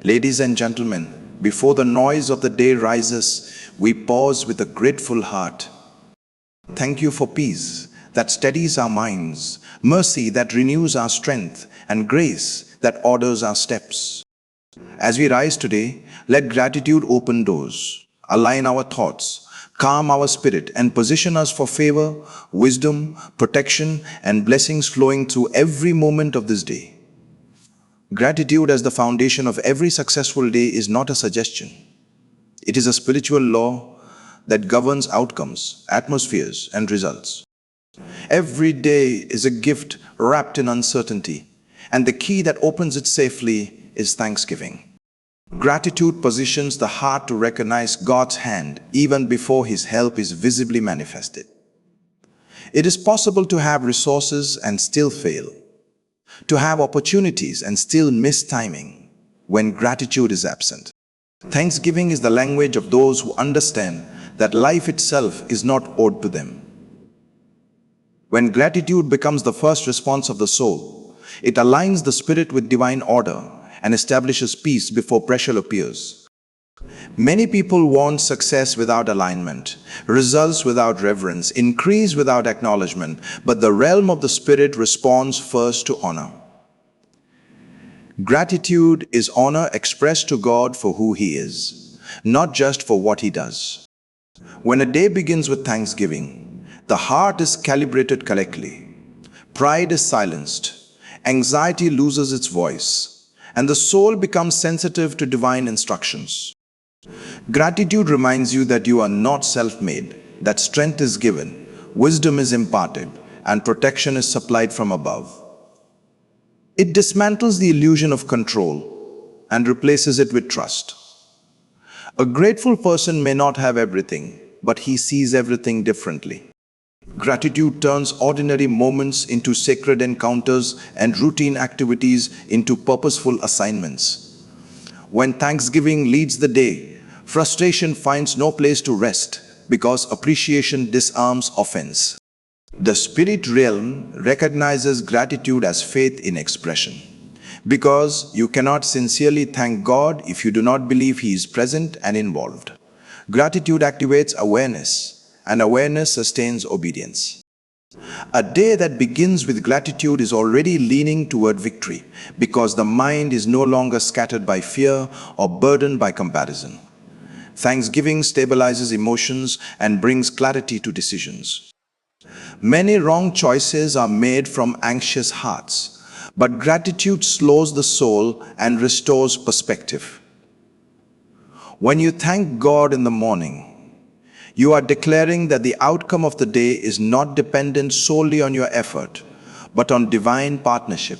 Ladies and gentlemen, before the noise of the day rises, we pause with a grateful heart. Thank you for peace that steadies our minds, mercy that renews our strength, and grace that orders our steps. As we rise today, let gratitude open doors, align our thoughts, calm our spirit, and position us for favor, wisdom, protection, and blessings flowing through every moment of this day. Gratitude as the foundation of every successful day is not a suggestion. It is a spiritual law that governs outcomes, atmospheres, and results. Every day is a gift wrapped in uncertainty, and the key that opens it safely is thanksgiving. Gratitude positions the heart to recognize God's hand even before His help is visibly manifested. It is possible to have resources and still fail, to have opportunities and still miss timing when gratitude is absent. Thanksgiving is the language of those who understand that life itself is not owed to them. When gratitude becomes the first response of the soul, it aligns the spirit with divine order and establishes peace before pressure appears. Many people want success without alignment, results without reverence, increase without acknowledgement, but the realm of the spirit responds first to honor. Gratitude is honor expressed to God for who He is, not just for what He does. When a day begins with thanksgiving, the heart is calibrated correctly. Pride is silenced, anxiety loses its voice, and the soul becomes sensitive to divine instructions. Gratitude reminds you that you are not self-made, that strength is given, wisdom is imparted, and protection is supplied from above. It dismantles the illusion of control and replaces it with trust. A grateful person may not have everything, but he sees everything differently. Gratitude turns ordinary moments into sacred encounters and routine activities into purposeful assignments. When thanksgiving leads the day, frustration finds no place to rest because appreciation disarms offense. The spirit realm recognizes gratitude as faith in expression. Because you cannot sincerely thank God if you do not believe He is present and involved. Gratitude activates awareness, and awareness sustains obedience. A day that begins with gratitude is already leaning toward victory because the mind is no longer scattered by fear or burdened by comparison. Thanksgiving stabilizes emotions and brings clarity to decisions. Many wrong choices are made from anxious hearts, but gratitude slows the soul and restores perspective. When you thank God in the morning, you are declaring that the outcome of the day is not dependent solely on your effort, but on divine partnership.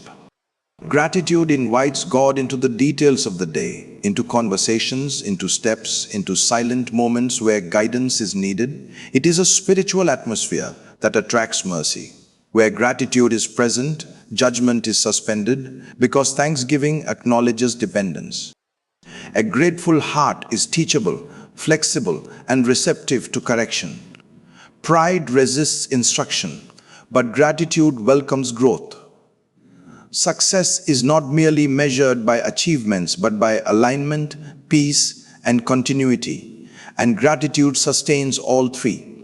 Gratitude invites God into the details of the day, into conversations, into steps, into silent moments where guidance is needed. It is a spiritual atmosphere that attracts mercy. Where gratitude is present, judgment is suspended because thanksgiving acknowledges dependence. A grateful heart is teachable, flexible, and receptive to correction. Pride resists instruction, but gratitude welcomes growth. Success is not merely measured by achievements, but by alignment, peace, and continuity, and gratitude sustains all three.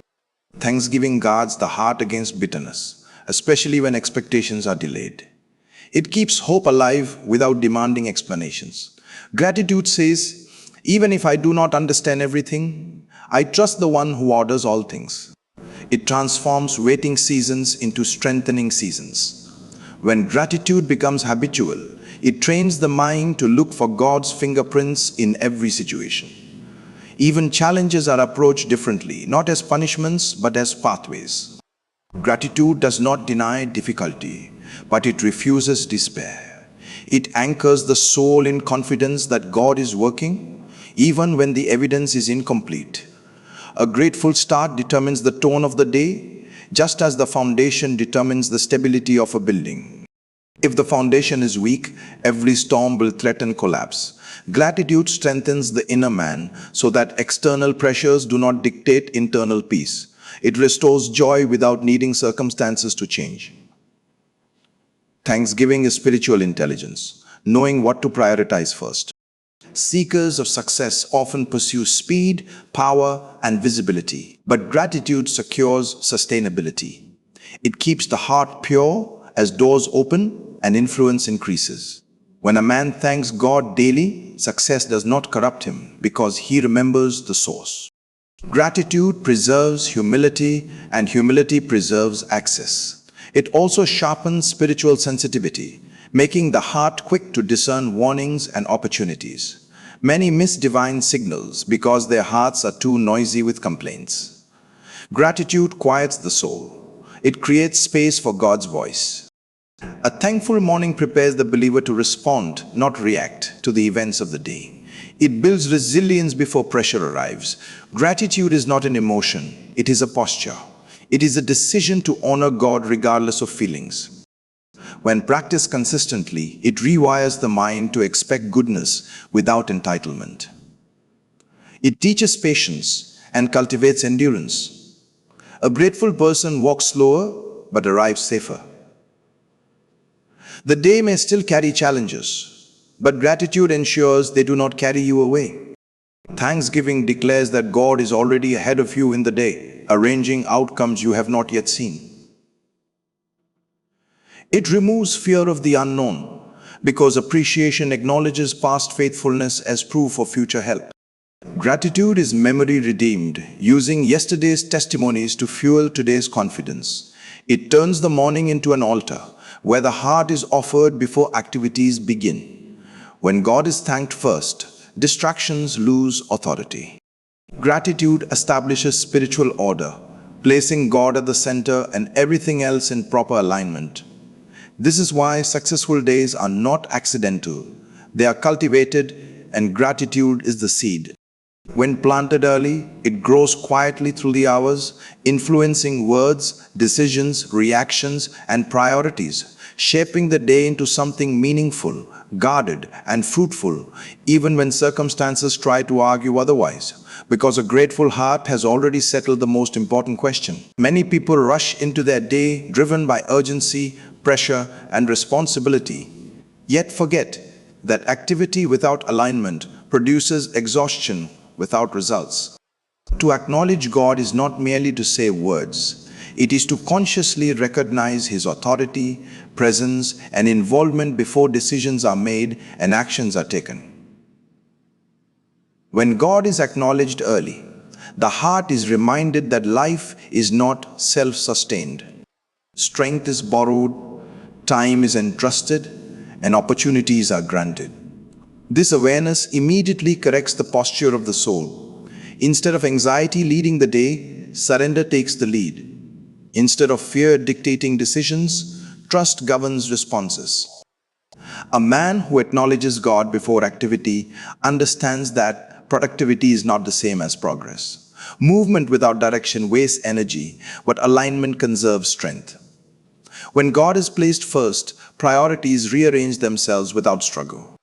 Thanksgiving guards the heart against bitterness, especially when expectations are delayed. It keeps hope alive without demanding explanations. Gratitude says, even if I do not understand everything, I trust the one who orders all things. It transforms waiting seasons into strengthening seasons. When gratitude becomes habitual, it trains the mind to look for God's fingerprints in every situation. Even challenges are approached differently, not as punishments, but as pathways. Gratitude does not deny difficulty, but it refuses despair. It anchors the soul in confidence that God is working, even when the evidence is incomplete. A grateful start determines the tone of the day, just as the foundation determines the stability of a building. If the foundation is weak, every storm will threaten collapse. Gratitude strengthens the inner man so that external pressures do not dictate internal peace. It restores joy without needing circumstances to change. Thanksgiving is spiritual intelligence, knowing what to prioritize first. Seekers of success often pursue speed, power, and visibility, but gratitude secures sustainability. It keeps the heart pure as doors open and influence increases. When a man thanks God daily, success does not corrupt him because he remembers the source. Gratitude preserves humility, and humility preserves access. It also sharpens spiritual sensitivity, making the heart quick to discern warnings and opportunities. Many miss divine signals because their hearts are too noisy with complaints. Gratitude quiets the soul. It creates space for God's voice. A thankful morning prepares the believer to respond, not react, to the events of the day. It builds resilience before pressure arrives. Gratitude is not an emotion, it is a posture. It is a decision to honor God regardless of feelings. When practiced consistently, it rewires the mind to expect goodness without entitlement. It teaches patience and cultivates endurance. A grateful person walks slower but arrives safer. The day may still carry challenges, but gratitude ensures they do not carry you away. Thanksgiving declares that God is already ahead of you in the day, arranging outcomes you have not yet seen. It removes fear of the unknown, because appreciation acknowledges past faithfulness as proof of future help. Gratitude is memory redeemed, using yesterday's testimonies to fuel today's confidence. It turns the morning into an altar, where the heart is offered before activities begin. When God is thanked first, distractions lose authority. Gratitude establishes spiritual order, placing God at the center and everything else in proper alignment. This is why successful days are not accidental. They are cultivated, and gratitude is the seed. When planted early, it grows quietly through the hours, influencing words, decisions, reactions, and priorities, shaping the day into something meaningful, guarded, and fruitful, even when circumstances try to argue otherwise, because a grateful heart has already settled the most important question. Many people rush into their day driven by urgency, pressure, and responsibility, yet forget that activity without alignment produces exhaustion without results. To acknowledge God is not merely to say words, it is to consciously recognize His authority, presence, and involvement before decisions are made and actions are taken. When God is acknowledged early, the heart is reminded that life is not self-sustained. Strength is borrowed, time is entrusted, and opportunities are granted. This awareness immediately corrects the posture of the soul. Instead of anxiety leading the day, surrender takes the lead. Instead of fear dictating decisions, trust governs responses. A man who acknowledges God before activity understands that productivity is not the same as progress. Movement without direction wastes energy, but alignment conserves strength. When God is placed first, priorities rearrange themselves without struggle.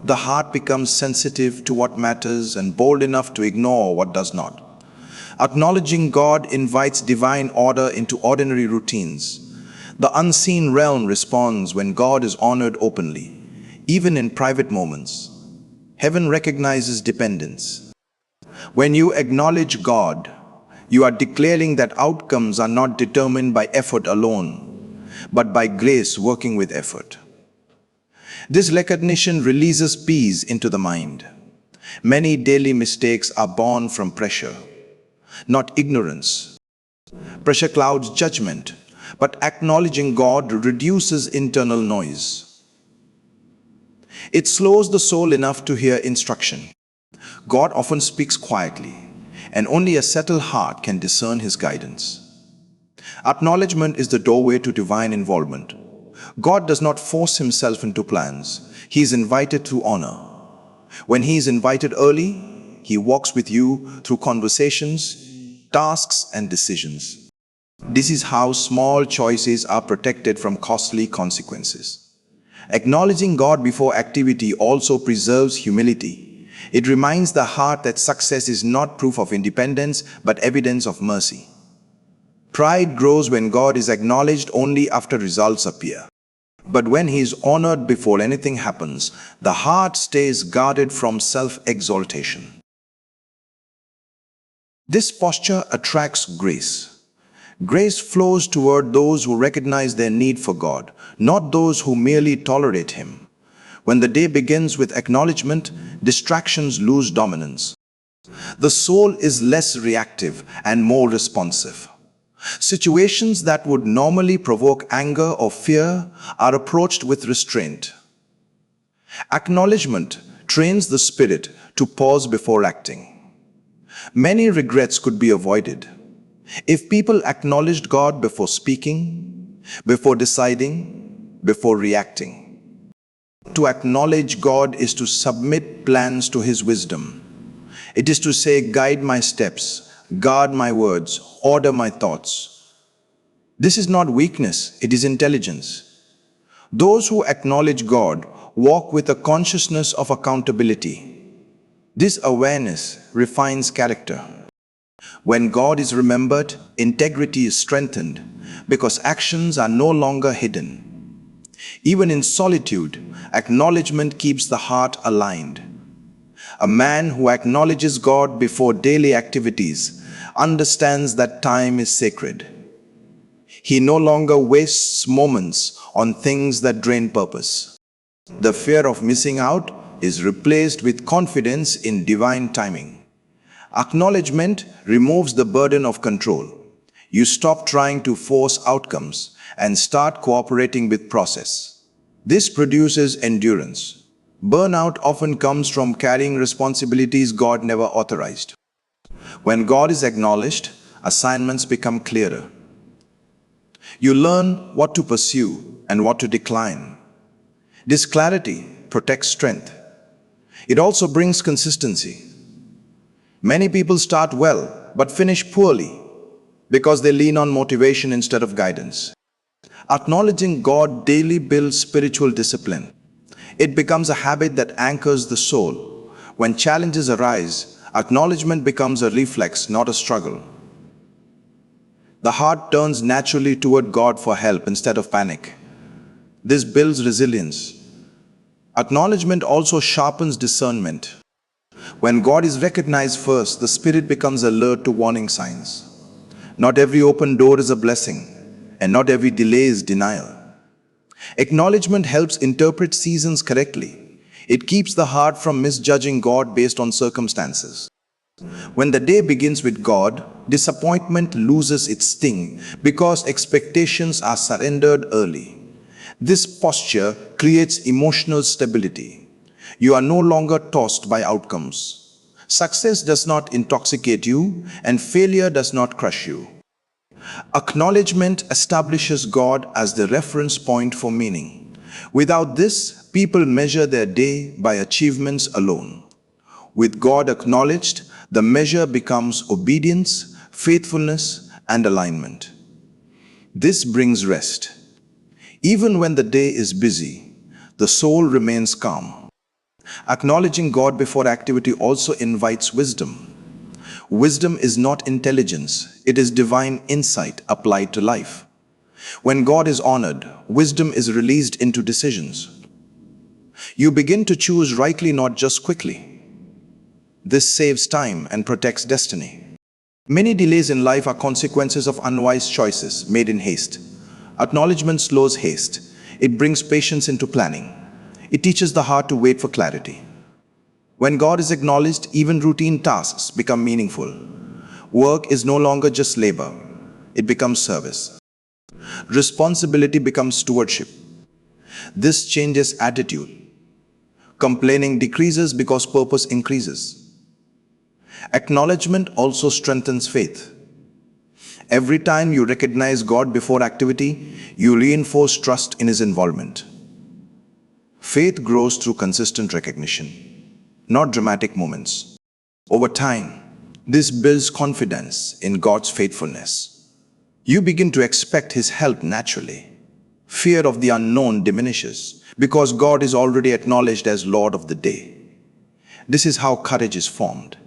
The heart becomes sensitive to what matters and bold enough to ignore what does not. Acknowledging God invites divine order into ordinary routines. The unseen realm responds when God is honored openly, even in private moments. Heaven recognizes dependence. When you acknowledge God, you are declaring that outcomes are not determined by effort alone, but by grace working with effort. This recognition releases peace into the mind. Many daily mistakes are born from pressure, not ignorance. Pressure clouds judgment, but acknowledging God reduces internal noise. It slows the soul enough to hear instruction. God often speaks quietly, and only a settled heart can discern His guidance. Acknowledgement is the doorway to divine involvement. God does not force Himself into plans. He is invited through honor. When He is invited early, He walks with you through conversations, tasks, and decisions. This is how small choices are protected from costly consequences. Acknowledging God before activity also preserves humility. It reminds the heart that success is not proof of independence, but evidence of mercy. Pride grows when God is acknowledged only after results appear. But when he is honored before anything happens, the heart stays guarded from self-exaltation. This posture attracts grace. Grace flows toward those who recognize their need for God, not those who merely tolerate Him. When the day begins with acknowledgement, distractions lose dominance. The soul is less reactive and more responsive. Situations that would normally provoke anger or fear are approached with restraint. Acknowledgement trains the spirit to pause before acting. Many regrets could be avoided if people acknowledged God before speaking, before deciding, before reacting. To acknowledge God is to submit plans to His wisdom. It is to say, guide my steps, guard my words, order my thoughts. This is not weakness, it is intelligence. Those who acknowledge God walk with a consciousness of accountability. This awareness refines character. When God is remembered, integrity is strengthened because actions are no longer hidden. Even in solitude, acknowledgement keeps the heart aligned. A man who acknowledges God before daily activities understands that time is sacred. He no longer wastes moments on things that drain purpose. The fear of missing out is replaced with confidence in divine timing. Acknowledgement removes the burden of control. You stop trying to force outcomes and start cooperating with process. This produces endurance. Burnout often comes from carrying responsibilities God never authorized. When God is acknowledged, assignments become clearer. You learn what to pursue and what to decline. This clarity protects strength. It also brings consistency. Many people start well but finish poorly because they lean on motivation instead of guidance. Acknowledging God daily builds spiritual discipline. It becomes a habit that anchors the soul. When challenges arise, acknowledgement becomes a reflex, not a struggle. The heart turns naturally toward God for help instead of panic. This builds resilience. Acknowledgement also sharpens discernment. When God is recognized first, the spirit becomes alert to warning signs. Not every open door is a blessing, and not every delay is denial. Acknowledgement helps interpret seasons correctly. It keeps the heart from misjudging God based on circumstances. When the day begins with God, disappointment loses its sting because expectations are surrendered early. This posture creates emotional stability. You are no longer tossed by outcomes. Success does not intoxicate you, and failure does not crush you. Acknowledgement establishes God as the reference point for meaning. Without this, people measure their day by achievements alone. With God acknowledged, the measure becomes obedience, faithfulness, and alignment. This brings rest. Even when the day is busy, the soul remains calm. Acknowledging God before activity also invites wisdom. Wisdom is not intelligence, it is divine insight applied to life. When God is honored, wisdom is released into decisions. You begin to choose rightly, not just quickly. This saves time and protects destiny. Many delays in life are consequences of unwise choices made in haste. Acknowledgement slows haste. It brings patience into planning. It teaches the heart to wait for clarity. When God is acknowledged, even routine tasks become meaningful. Work is no longer just labor. It becomes service. Responsibility becomes stewardship. This changes attitude. Complaining decreases because purpose increases. Acknowledgement also strengthens faith. Every time you recognize God before activity, you reinforce trust in His involvement. Faith grows through consistent recognition, not dramatic moments. Over time, this builds confidence in God's faithfulness. You begin to expect His help naturally. Fear of the unknown diminishes because God is already acknowledged as Lord of the day. This is how courage is formed.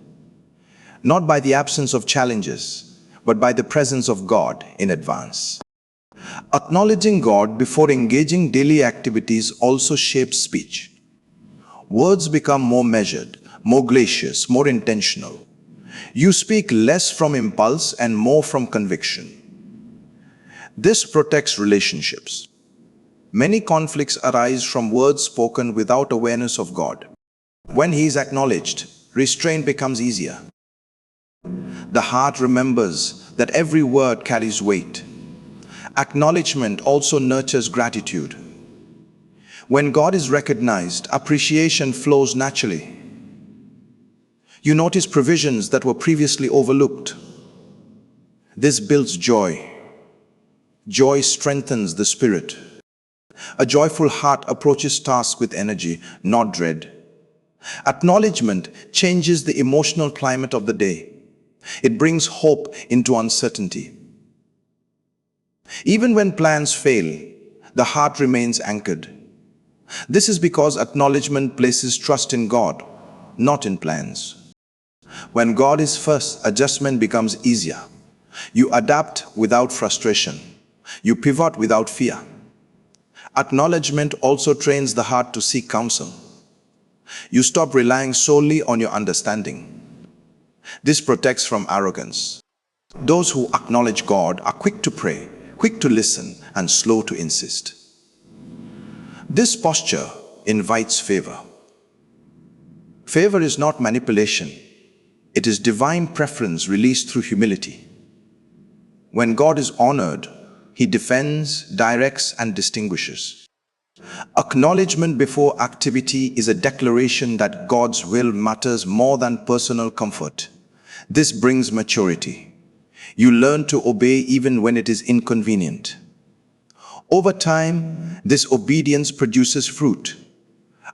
Not by the absence of challenges, but by the presence of God in advance. Acknowledging God before engaging daily activities also shapes speech. Words become more measured, more gracious, more intentional. You speak less from impulse and more from conviction. This protects relationships. Many conflicts arise from words spoken without awareness of God. When He is acknowledged, restraint becomes easier. The heart remembers that every word carries weight. Acknowledgement also nurtures gratitude. When God is recognized, appreciation flows naturally. You notice provisions that were previously overlooked. This builds joy. Joy strengthens the spirit. A joyful heart approaches tasks with energy, not dread. Acknowledgement changes the emotional climate of the day. It brings hope into uncertainty. Even when plans fail, the heart remains anchored. This is because acknowledgement places trust in God, not in plans. When God is first, adjustment becomes easier. You adapt without frustration. You pivot without fear. Acknowledgement also trains the heart to seek counsel. You stop relying solely on your understanding. This protects from arrogance. Those who acknowledge God are quick to pray, quick to listen, and slow to insist. This posture invites favor. Favor is not manipulation. It is divine preference released through humility. When God is honored, He defends, directs, and distinguishes. Acknowledgement before activity is a declaration that God's will matters more than personal comfort. This brings maturity. You learn to obey even when it is inconvenient. Over time, this obedience produces fruit.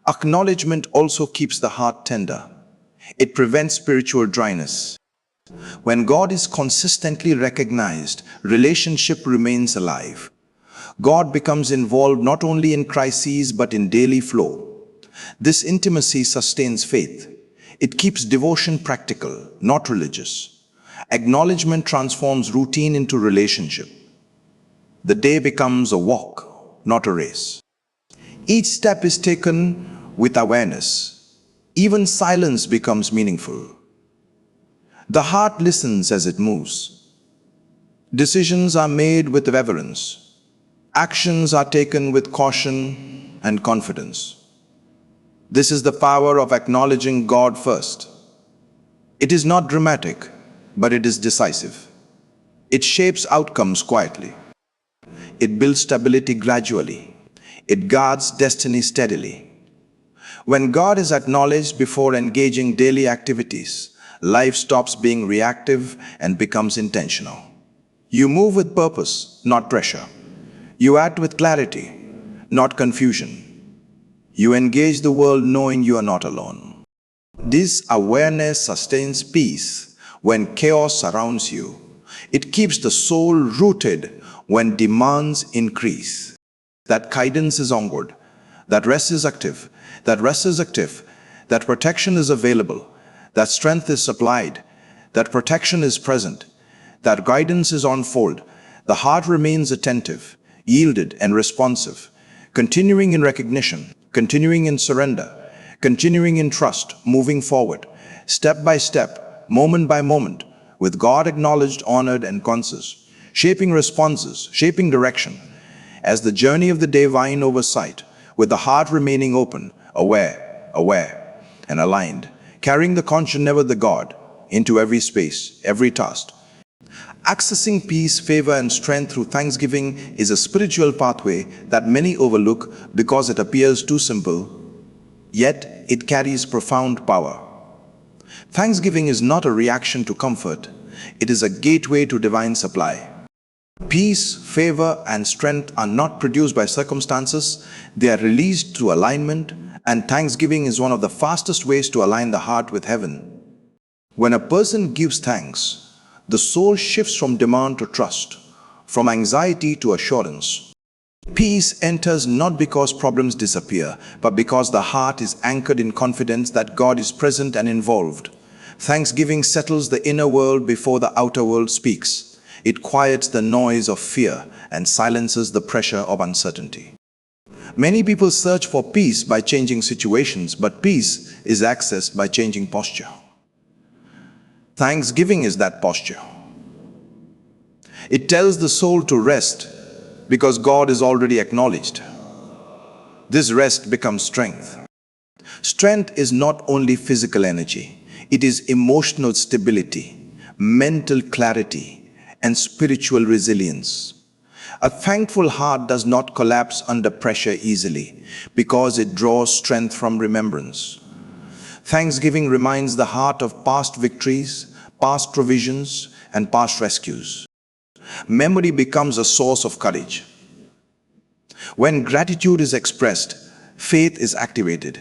Acknowledgement also keeps the heart tender. It prevents spiritual dryness. When God is consistently recognized, relationship remains alive. God becomes involved not only in crises but in daily flow. This intimacy sustains faith. It keeps devotion practical, not religious. Acknowledgement transforms routine into relationship. The day becomes a walk, not a race. Each step is taken with awareness. Even silence becomes meaningful. The heart listens as it moves. Decisions are made with reverence. Actions are taken with caution and confidence. This is the power of acknowledging God first. It is not dramatic, but it is decisive. It shapes outcomes quietly. It builds stability gradually. It guards destiny steadily. When God is acknowledged before engaging daily activities, life stops being reactive and becomes intentional. You move with purpose, not pressure. You act with clarity, not confusion. You engage the world knowing you are not alone. This awareness sustains peace when chaos surrounds you. It keeps the soul rooted when demands increase. That guidance is onward, that rest is active, that protection is available, that strength is supplied, that protection is present, that guidance is on fold. The heart remains attentive, yielded, and responsive, continuing in recognition, continuing in surrender, continuing in trust, moving forward, step by step, moment by moment, with God acknowledged, honored, and conscious, shaping responses, shaping direction. As the journey of the day winds over sight, with the heart remaining open, aware, and aligned, carrying the conscience, never the God, into every space, every task. Accessing peace, favor, and strength through thanksgiving is a spiritual pathway that many overlook because it appears too simple, yet it carries profound power. Thanksgiving is not a reaction to comfort, it is a gateway to divine supply. Peace, favor, and strength are not produced by circumstances, they are released through alignment, and thanksgiving is one of the fastest ways to align the heart with heaven. When a person gives thanks, the soul shifts from demand to trust, from anxiety to assurance. Peace enters not because problems disappear, but because the heart is anchored in confidence that God is present and involved. Thanksgiving settles the inner world before the outer world speaks. It quiets the noise of fear and silences the pressure of uncertainty. Many people search for peace by changing situations, but peace is accessed by changing posture. Thanksgiving is that posture. It tells the soul to rest because God is already acknowledged. This rest becomes strength. Strength is not only physical energy, it is emotional stability, mental clarity, and spiritual resilience. A thankful heart does not collapse under pressure easily because it draws strength from remembrance. Thanksgiving reminds the heart of past victories, past provisions, and past rescues. Memory becomes a source of courage. When gratitude is expressed, faith is activated.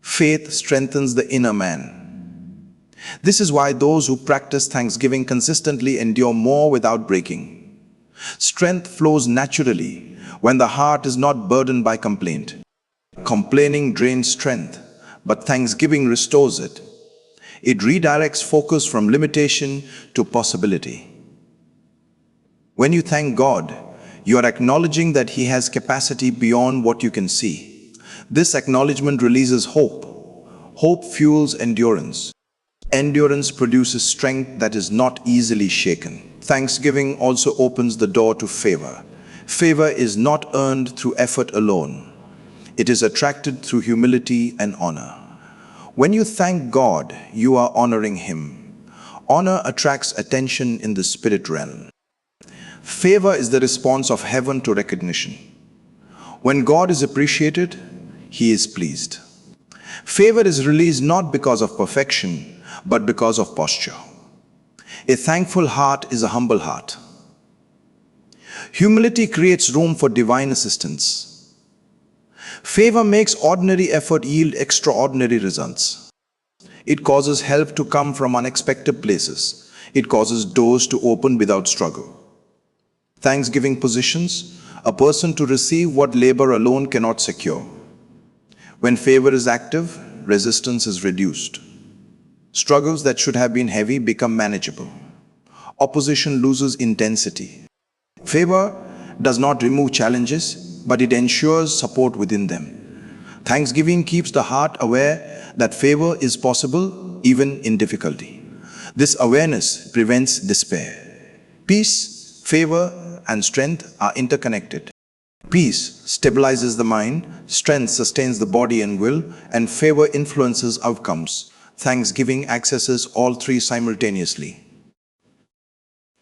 Faith strengthens the inner man. This is why those who practice thanksgiving consistently endure more without breaking. Strength flows naturally when the heart is not burdened by complaint. Complaining drains strength, but thanksgiving restores it. It redirects focus from limitation to possibility. When you thank God, you are acknowledging that He has capacity beyond what you can see. This acknowledgement releases hope. Hope fuels endurance. Endurance produces strength that is not easily shaken. Thanksgiving also opens the door to favor. Favor is not earned through effort alone. It is attracted through humility and honor. When you thank God, you are honoring Him. Honor attracts attention in the spirit realm. Favor is the response of heaven to recognition. When God is appreciated, He is pleased. Favor is released not because of perfection, but because of posture. A thankful heart is a humble heart. Humility creates room for divine assistance. Favor makes ordinary effort yield extraordinary results. It causes help to come from unexpected places. It causes doors to open without struggle. Thanksgiving positions a person to receive what labor alone cannot secure. When favor is active, resistance is reduced. Struggles that should have been heavy become manageable. Opposition loses intensity. Favor does not remove challenges, but it ensures support within them. Thanksgiving keeps the heart aware that favor is possible even in difficulty. This awareness prevents despair. Peace, favor, and strength are interconnected. Peace stabilizes the mind, strength sustains the body and will, and favor influences outcomes. Thanksgiving accesses all three simultaneously.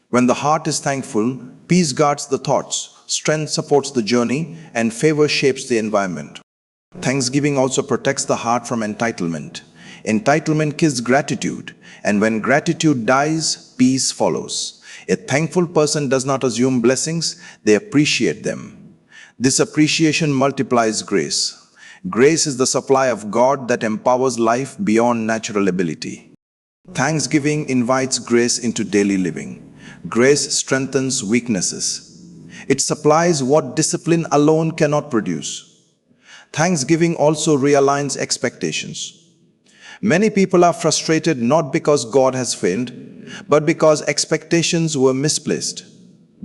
When the heart is thankful, peace guards the thoughts, strength supports the journey, and favor shapes the environment. Thanksgiving also protects the heart from entitlement. Entitlement kills gratitude, and when gratitude dies, peace follows. A thankful person does not assume blessings, they appreciate them. This appreciation multiplies grace. Grace is the supply of God that empowers life beyond natural ability. Thanksgiving invites grace into daily living. Grace strengthens weaknesses. It supplies what discipline alone cannot produce. Thanksgiving also realigns expectations. Many people are frustrated not because God has failed, but because expectations were misplaced.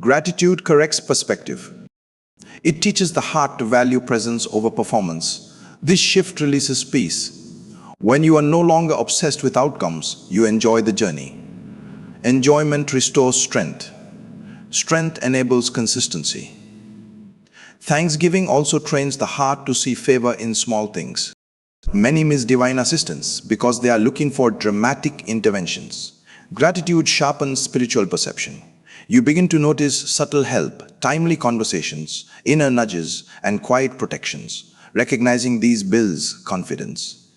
Gratitude corrects perspective. It teaches the heart to value presence over performance. This shift releases peace. When you are no longer obsessed with outcomes, you enjoy the journey. Enjoyment restores strength. Strength enables consistency. Thanksgiving also trains the heart to see favor in small things. Many miss divine assistance because they are looking for dramatic interventions. Gratitude sharpens spiritual perception. You begin to notice subtle help, timely conversations, inner nudges, and quiet protections. Recognizing these builds confidence.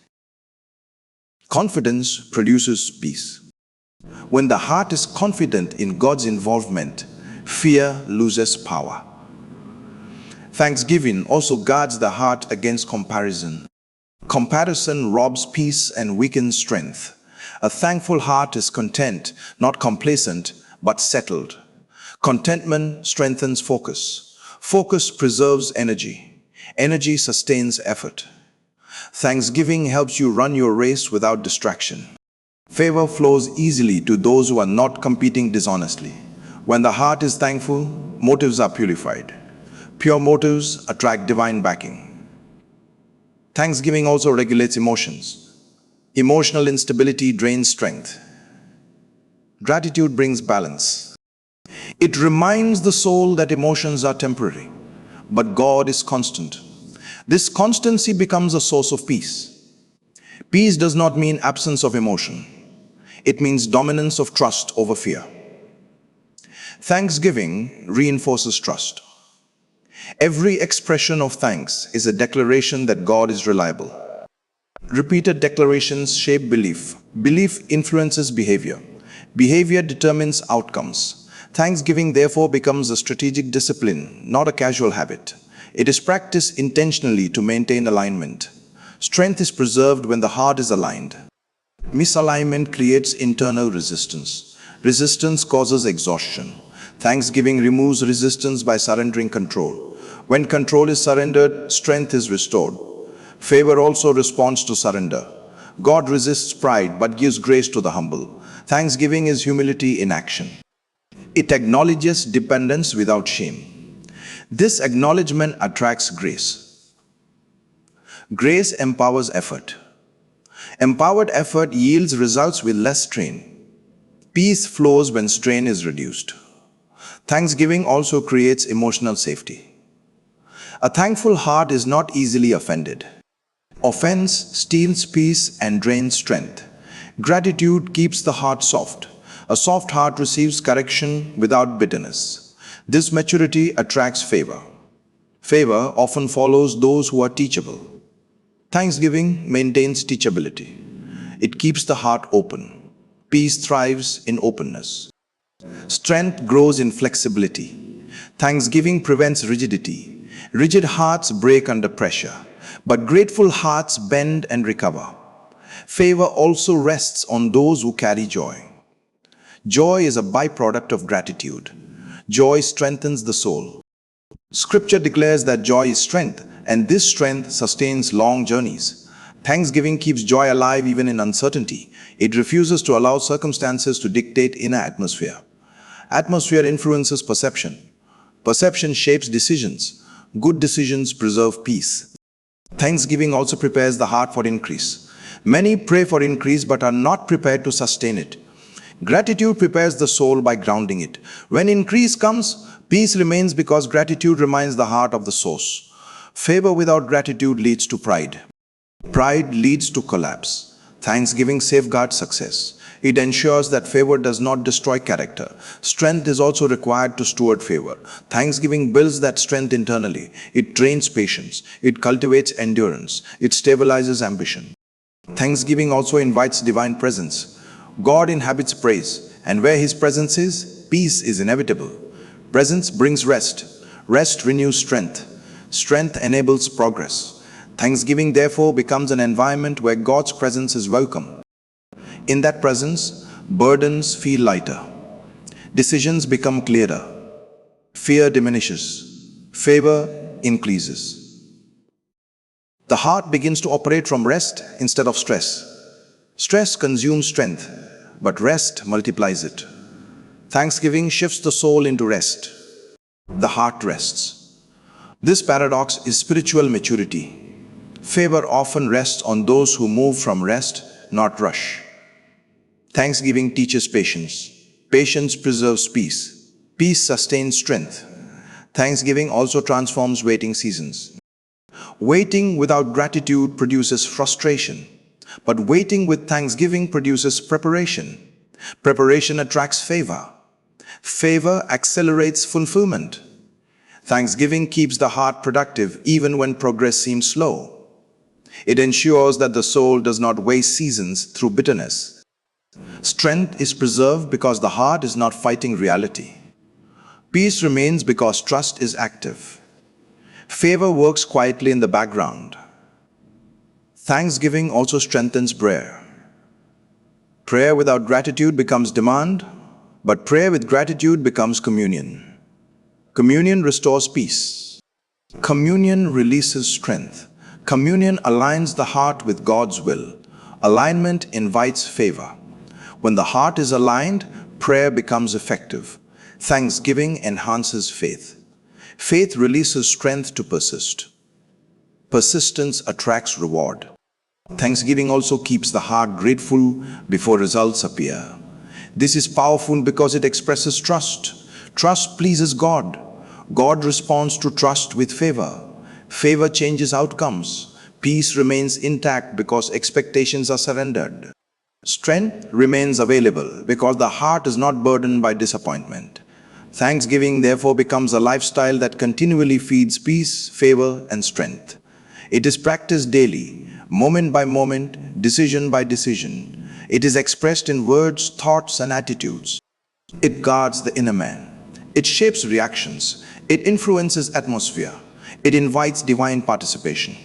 Confidence produces peace. When the heart is confident in God's involvement, fear loses power. Thanksgiving also guards the heart against comparison. Comparison robs peace and weakens strength. A thankful heart is content, not complacent, but settled. Contentment strengthens focus. Focus preserves energy. Energy sustains effort. Thanksgiving helps you run your race without distraction. Favor flows easily to those who are not competing dishonestly. When the heart is thankful, motives are purified. Pure motives attract divine backing. Thanksgiving also regulates emotions. Emotional instability drains strength. Gratitude brings balance. It reminds the soul that emotions are temporary, but God is constant. This constancy becomes a source of peace. Peace does not mean absence of emotion. It means dominance of trust over fear. Thanksgiving reinforces trust. Every expression of thanks is a declaration that God is reliable. Repeated declarations shape belief. Belief influences behavior. Behavior determines outcomes. Thanksgiving therefore becomes a strategic discipline, not a casual habit. It is practiced intentionally to maintain alignment. Strength is preserved when the heart is aligned. Misalignment creates internal resistance. Resistance causes exhaustion. Thanksgiving removes resistance by surrendering control. When control is surrendered, strength is restored. Favor also responds to surrender. God resists pride but gives grace to the humble. Thanksgiving is humility in action. It acknowledges dependence without shame. This acknowledgement attracts grace. Grace empowers effort. Empowered effort yields results with less strain. Peace flows when strain is reduced. Thanksgiving also creates emotional safety. A thankful heart is not easily offended. Offense steals peace and drains strength. Gratitude keeps the heart soft. A soft heart receives correction without bitterness. This maturity attracts favor. Favor often follows those who are teachable. Thanksgiving maintains teachability. It keeps the heart open. Peace thrives in openness. Strength grows in flexibility. Thanksgiving prevents rigidity. Rigid hearts break under pressure, but grateful hearts bend and recover. Favor also rests on those who carry joy. Joy is a byproduct of gratitude. Joy strengthens the soul. Scripture declares that joy is strength, and this strength sustains long journeys. Thanksgiving keeps joy alive even in uncertainty. It refuses to allow circumstances to dictate inner atmosphere. Atmosphere influences perception. Perception shapes decisions. Good decisions preserve peace. Thanksgiving also prepares the heart for increase. Many pray for increase but are not prepared to sustain it. Gratitude prepares the soul by grounding it. When increase comes, peace remains because gratitude reminds the heart of the source. Favor without gratitude leads to pride. Pride leads to collapse. Thanksgiving safeguards success. It ensures that favor does not destroy character. Strength is also required to steward favor. Thanksgiving builds that strength internally. It trains patience. It cultivates endurance. It stabilizes ambition. Thanksgiving also invites divine presence. God inhabits praise, and where His presence is, peace is inevitable. Presence brings rest. Rest renews strength. Strength enables progress. Thanksgiving therefore becomes an environment where God's presence is welcome. In that presence, burdens feel lighter. Decisions become clearer. Fear diminishes. Favor increases. The heart begins to operate from rest instead of stress. Stress consumes strength, but rest multiplies it. Thanksgiving shifts the soul into rest. The heart rests. This paradox is spiritual maturity. Favor often rests on those who move from rest, not rush. Thanksgiving teaches patience. Patience preserves peace. Peace sustains strength. Thanksgiving also transforms waiting seasons. Waiting without gratitude produces frustration, but waiting with thanksgiving produces preparation. Preparation attracts favor. Favor accelerates fulfillment. Thanksgiving keeps the heart productive even when progress seems slow. It ensures that the soul does not waste seasons through bitterness. Strength is preserved because the heart is not fighting reality. Peace remains because trust is active. Favor works quietly in the background. Thanksgiving also strengthens prayer. Prayer without gratitude becomes demand, but prayer with gratitude becomes communion. Communion restores peace. Communion releases strength. Communion aligns the heart with God's will. Alignment invites favor. When the heart is aligned, prayer becomes effective. Thanksgiving enhances faith. Faith releases strength to persist. Persistence attracts reward. Thanksgiving also keeps the heart grateful before results appear. This is powerful because it expresses trust. Trust pleases God. God responds to trust with favor. Favor changes outcomes. Peace remains intact because expectations are surrendered. Strength remains available because the heart is not burdened by disappointment. Thanksgiving therefore becomes a lifestyle that continually feeds peace, favor, and strength. It is practiced daily, moment by moment, decision by decision. It is expressed in words, thoughts, and attitudes. It guards the inner man. It shapes reactions. It influences atmosphere. It invites divine participation.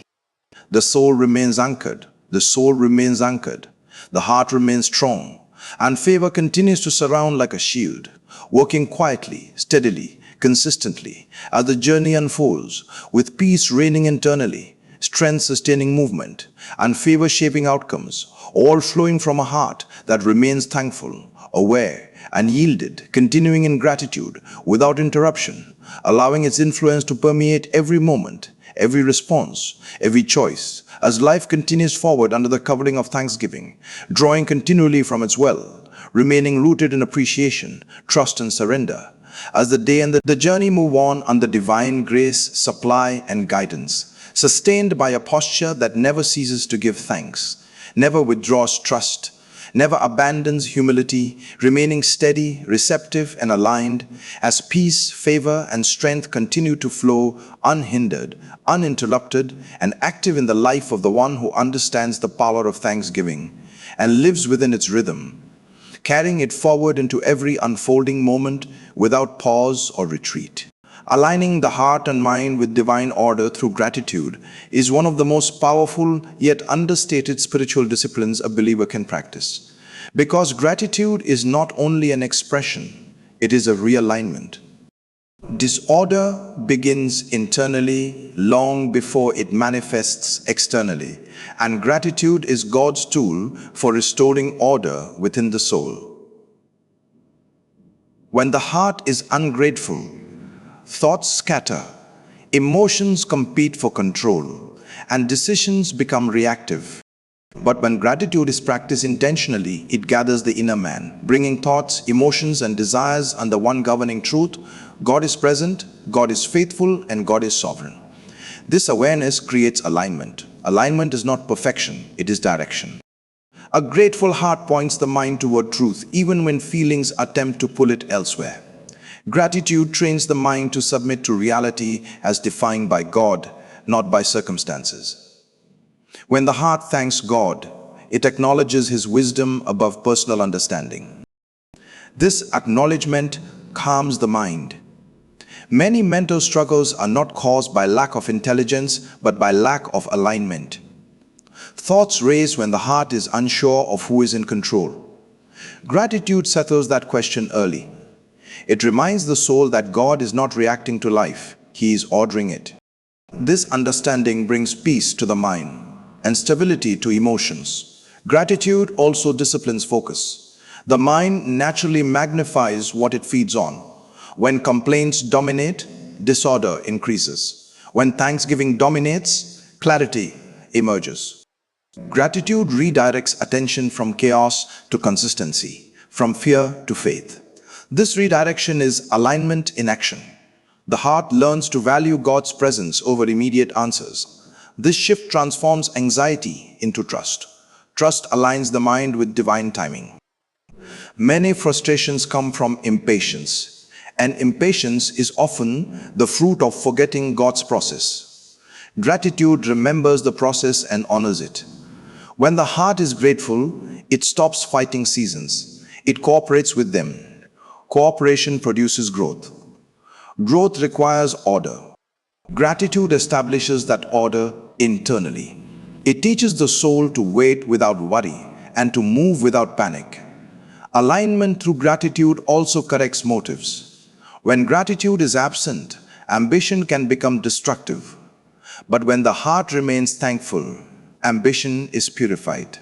The soul remains anchored. The soul remains anchored. The heart remains strong. And favor continues to surround like a shield, working quietly, steadily, consistently as the journey unfolds, with peace reigning internally, strength sustaining movement, and favor shaping outcomes, all flowing from a heart that remains thankful, aware, and yielded, continuing in gratitude without interruption, allowing its influence to permeate every moment, every response, every choice, as life continues forward under the covering of thanksgiving, drawing continually from its well, remaining rooted in appreciation, trust, and surrender. As the day and the journey move on under divine grace, supply, and guidance, sustained by a posture that never ceases to give thanks, never withdraws trust, never abandons humility, remaining steady, receptive, and aligned, as peace, favor, and strength continue to flow unhindered, uninterrupted, and active in the life of the one who understands the power of thanksgiving and lives within its rhythm, carrying it forward into every unfolding moment without pause or retreat. Aligning the heart and mind with divine order through gratitude is one of the most powerful yet understated spiritual disciplines a believer can practice. Because gratitude is not only an expression, it is a realignment. Disorder begins internally long before it manifests externally, and gratitude is God's tool for restoring order within the soul. When the heart is ungrateful, thoughts scatter, emotions compete for control, and decisions become reactive. But when gratitude is practiced intentionally, it gathers the inner man, bringing thoughts, emotions, and desires under one governing truth: God is present, God is faithful, and God is sovereign. This awareness creates alignment. Alignment is not perfection, it is direction. A grateful heart points the mind toward truth, even when feelings attempt to pull it elsewhere. Gratitude trains the mind to submit to reality as defined by God, not by circumstances. When the heart thanks God, it acknowledges His wisdom above personal understanding. This acknowledgement calms the mind. Many mental struggles are not caused by lack of intelligence, but by lack of alignment. Thoughts race when the heart is unsure of who is in control. Gratitude settles that question early. It reminds the soul that God is not reacting to life, He is ordering it. This understanding brings peace to the mind and stability to emotions. Gratitude also disciplines focus. The mind naturally magnifies what it feeds on. When complaints dominate, disorder increases. When thanksgiving dominates, clarity emerges. Gratitude redirects attention from chaos to consistency, from fear to faith. This redirection is alignment in action. The heart learns to value God's presence over immediate answers. This shift transforms anxiety into trust. Trust aligns the mind with divine timing. Many frustrations come from impatience, and impatience is often the fruit of forgetting God's process. Gratitude remembers the process and honors it. When the heart is grateful, it stops fighting seasons. It cooperates with them. Cooperation produces growth. Growth requires order. Gratitude establishes that order internally. It teaches the soul to wait without worry and to move without panic. Alignment through gratitude also corrects motives. When gratitude is absent, ambition can become destructive. But when the heart remains thankful, ambition is purified.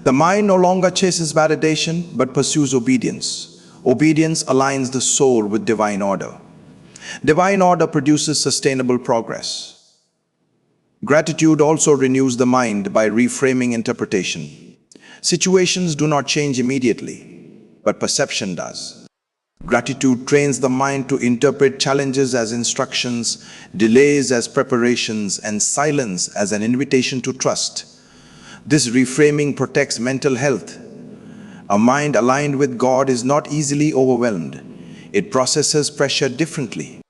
The mind no longer chases validation but pursues obedience. Obedience aligns the soul with divine order. Divine order produces sustainable progress. Gratitude also renews the mind by reframing interpretation. Situations do not change immediately, but perception does. Gratitude trains the mind to interpret challenges as instructions, delays as preparations, and silence as an invitation to trust. This reframing protects mental health. A mind aligned with God is not easily overwhelmed. It processes pressure differently.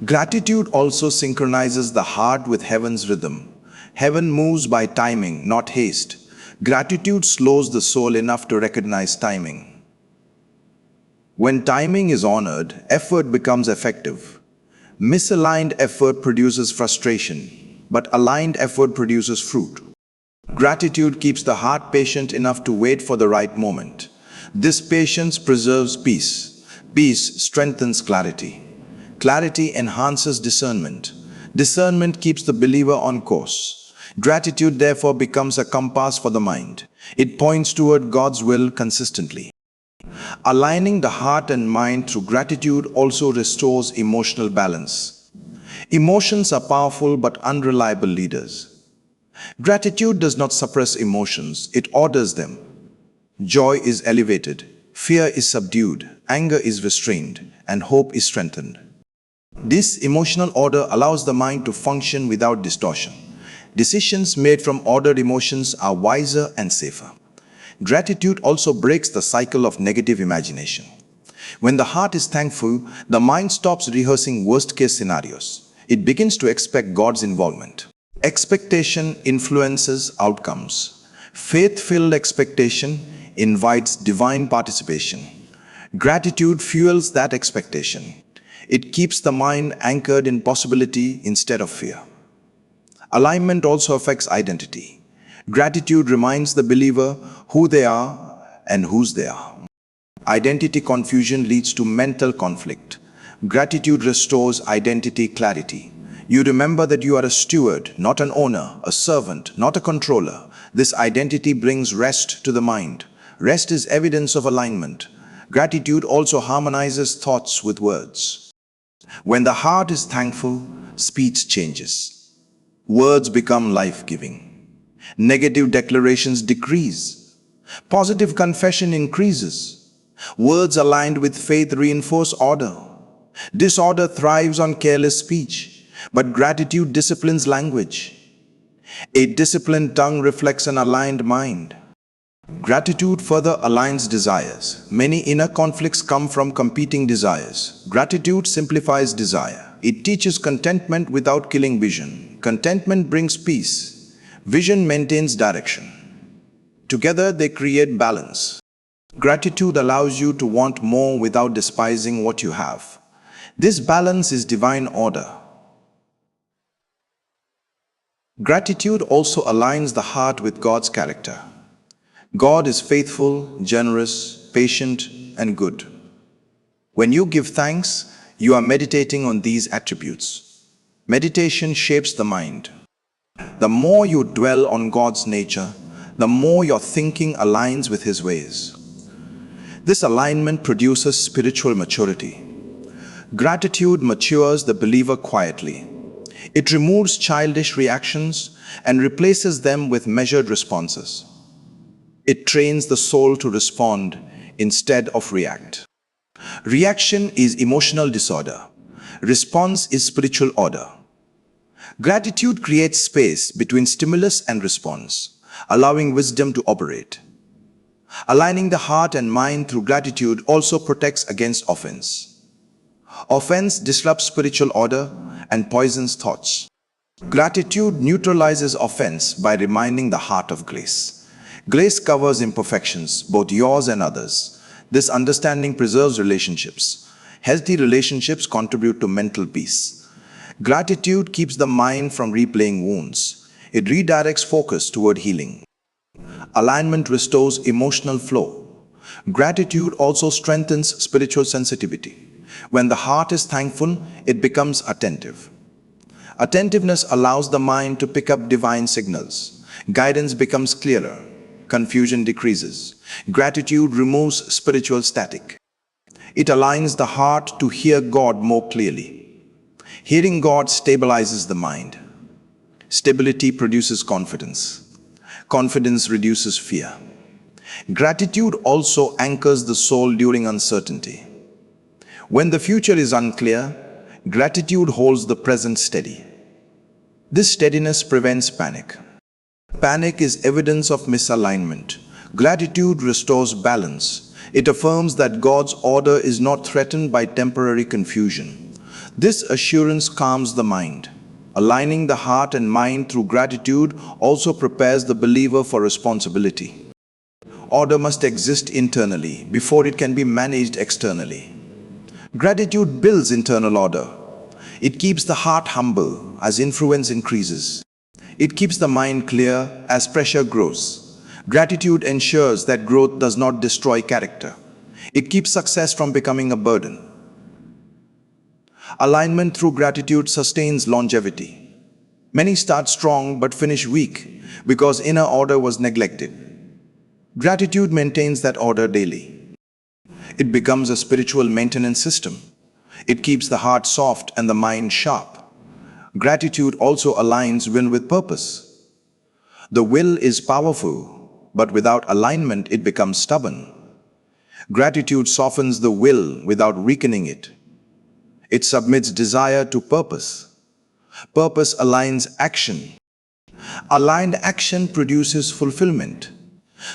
Gratitude also synchronizes the heart with heaven's rhythm. Heaven moves by timing, not haste. Gratitude slows the soul enough to recognize timing. When timing is honored, effort becomes effective. Misaligned effort produces frustration, but aligned effort produces fruit. Gratitude keeps the heart patient enough to wait for the right moment. This patience preserves peace. Peace strengthens clarity. Clarity enhances discernment. Discernment keeps the believer on course. Gratitude therefore becomes a compass for the mind. It points toward God's will consistently. Aligning the heart and mind through gratitude also restores emotional balance. Emotions are powerful but unreliable leaders. Gratitude does not suppress emotions, it orders them. Joy is elevated, fear is subdued, anger is restrained, and hope is strengthened. This emotional order allows the mind to function without distortion. Decisions made from ordered emotions are wiser and safer. Gratitude also breaks the cycle of negative imagination. When the heart is thankful, the mind stops rehearsing worst-case scenarios. It begins to expect God's involvement. Expectation influences outcomes. Faith-filled expectation invites divine participation. Gratitude fuels that expectation. It keeps the mind anchored in possibility instead of fear. Alignment also affects identity. Gratitude reminds the believer who they are and whose they are. Identity confusion leads to mental conflict. Gratitude restores identity clarity. You remember that you are a steward, not an owner, a servant, not a controller. This identity brings rest to the mind. Rest is evidence of alignment. Gratitude also harmonizes thoughts with words. When the heart is thankful, speech changes. Words become life-giving. Negative declarations decrease. Positive confession increases. Words aligned with faith reinforce order. Disorder thrives on careless speech, but gratitude disciplines language. A disciplined tongue reflects an aligned mind. Gratitude further aligns desires. Many inner conflicts come from competing desires. Gratitude simplifies desire. It teaches contentment without killing vision. Contentment brings peace. Vision maintains direction. Together they create balance. Gratitude allows you to want more without despising what you have. This balance is divine order. Gratitude also aligns the heart with God's character. God is faithful, generous, patient, and good. When you give thanks, you are meditating on these attributes. Meditation shapes the mind. The more you dwell on God's nature, the more your thinking aligns with His ways. This alignment produces spiritual maturity. Gratitude matures the believer quietly. It removes childish reactions and replaces them with measured responses. It trains the soul to respond instead of react. Reaction is emotional disorder. Response is spiritual order. Gratitude creates space between stimulus and response, allowing wisdom to operate. Aligning the heart and mind through gratitude also protects against offense. Offense disrupts spiritual order and poisons thoughts. Gratitude neutralizes offense by reminding the heart of grace. Grace covers imperfections, both yours and others. This understanding preserves relationships. Healthy relationships contribute to mental peace. Gratitude keeps the mind from replaying wounds. It redirects focus toward healing. Alignment restores emotional flow. Gratitude also strengthens spiritual sensitivity. When the heart is thankful, it becomes attentive. Attentiveness allows the mind to pick up divine signals. Guidance becomes clearer. Confusion decreases. Gratitude removes spiritual static. It aligns the heart to hear God more clearly. Hearing God stabilizes the mind. Stability produces confidence. Confidence reduces fear. Gratitude also anchors the soul during uncertainty. When the future is unclear, gratitude holds the present steady. This steadiness prevents panic. Panic is evidence of misalignment. Gratitude restores balance. It affirms that God's order is not threatened by temporary confusion. This assurance calms the mind. Aligning the heart and mind through gratitude also prepares the believer for responsibility. Order must exist internally before it can be managed externally. Gratitude builds internal order. It keeps the heart humble as influence increases. It keeps the mind clear as pressure grows. Gratitude ensures that growth does not destroy character. It keeps success from becoming a burden. Alignment through gratitude sustains longevity. Many start strong but finish weak because inner order was neglected. Gratitude maintains that order daily. It becomes a spiritual maintenance system. It keeps the heart soft and the mind sharp. Gratitude also aligns will with purpose. The will is powerful, but without alignment it becomes stubborn. Gratitude softens the will without weakening it. It submits desire to purpose. Purpose aligns action. Aligned action produces fulfillment.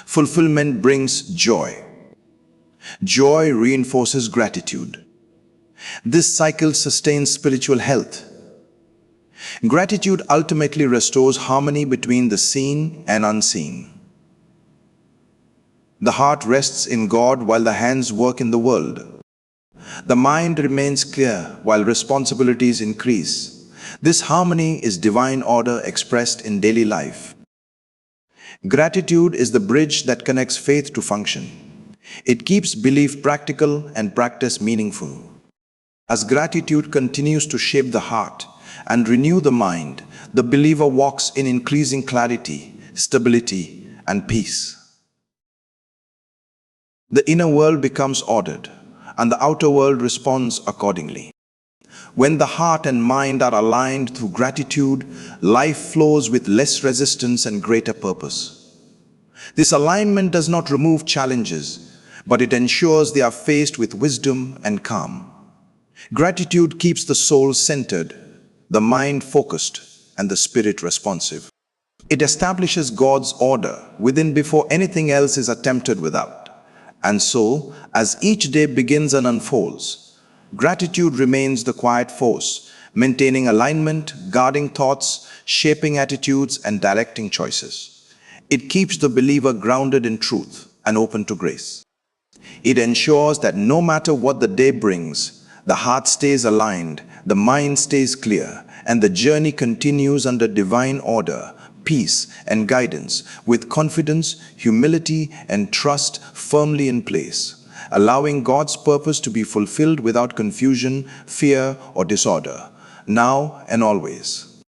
Fulfillment brings joy. Joy reinforces gratitude. This cycle sustains spiritual health. Gratitude ultimately restores harmony between the seen and unseen. The heart rests in God while the hands work in the world. The mind remains clear while responsibilities increase. This harmony is divine order expressed in daily life. Gratitude is the bridge that connects faith to function. It keeps belief practical and practice meaningful. As gratitude continues to shape the heart and renew the mind, the believer walks in increasing clarity, stability, and peace. The inner world becomes ordered, and the outer world responds accordingly. When the heart and mind are aligned through gratitude, life flows with less resistance and greater purpose. This alignment does not remove challenges, but it ensures they are faced with wisdom and calm. Gratitude keeps the soul centered, the mind focused, and the spirit responsive. It establishes God's order within before anything else is attempted without. And so, as each day begins and unfolds, gratitude remains the quiet force, maintaining alignment, guarding thoughts, shaping attitudes, and directing choices. It keeps the believer grounded in truth and open to grace. It ensures that no matter what the day brings, the heart stays aligned, the mind stays clear, and the journey continues under divine order, peace, and guidance, with confidence, humility, and trust firmly in place, allowing God's purpose to be fulfilled without confusion, fear, or disorder, now and always.